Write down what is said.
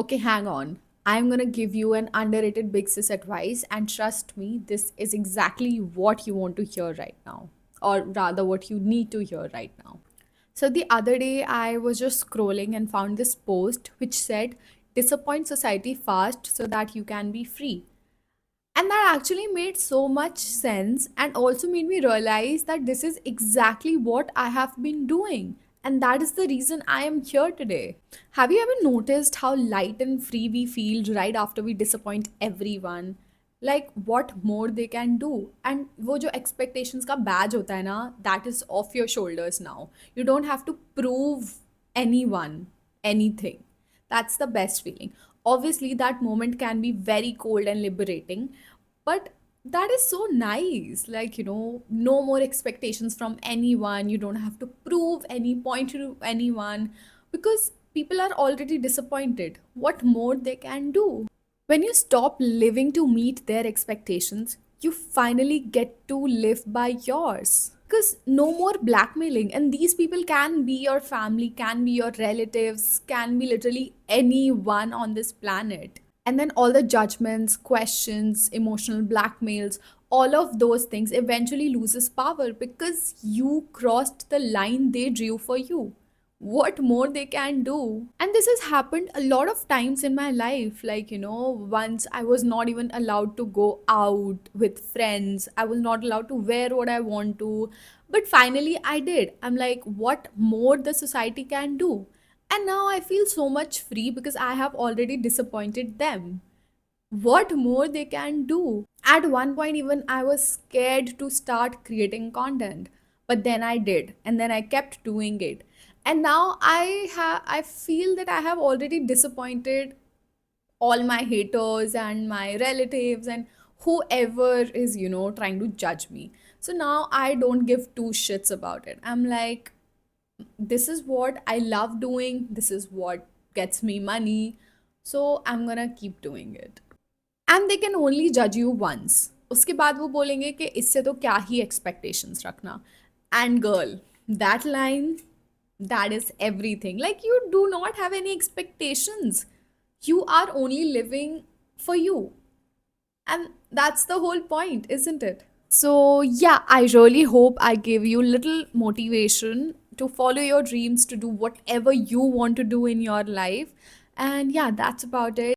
Okay, hang on. I'm gonna give you an underrated big sis advice, and trust me, this is exactly what you want to hear right now, or rather, what you need to hear right now. So, the other day, I was just scrolling and found this post which said, "Disappoint society fast so that you can be free." And that actually made so much sense and also made me realize that this is exactly what I have been doing. And that is the reason I am here today. Have you ever noticed how light and free we feel right after we disappoint everyone? Like what more they can do. And वो जो expectations का badge होता है ना, that is off your shoulders now. You don't have to prove anyone anything. That's the best feeling. Obviously, that moment can be very cold and liberating, but that is so nice. Like, no more expectations from anyone. You don't have to prove any point to anyone because people are already disappointed. What more they can do? When you stop living to meet their expectations, you finally get to live by yours. Because no more blackmailing, and these people can be your family, can be your relatives, can be literally anyone on this planet. And then all the judgments, questions, emotional blackmails, all of those things eventually loses power because you crossed the line they drew for you. What more they can do? And this has happened a lot of times in my life. Like, once I was not even allowed to go out with friends, I was not allowed to wear what I want to, but finally I did. I'm like, what more the society can do? And now I feel so much free because I have already disappointed them. What more they can do? At one point, even I was scared to start creating content, but then I did, and then I kept doing it. And now I feel that I have already disappointed all my haters and my relatives and whoever is, trying to judge me. So now I don't give two shits about it. I'm like, this is what I love doing, this is what gets me money, so I'm gonna keep doing it. And they can only जज you once. उसके बाद वो बोलेंगे कि इससे तो क्या ही expectations रखना. And girl, that line, that is everything. Like, you do not have any expectations. You are only living for you. And that's the whole point, isn't it? So, yeah, I really hope I gave you little motivation to follow your dreams, to do whatever you want to do in your life. And yeah, that's about it.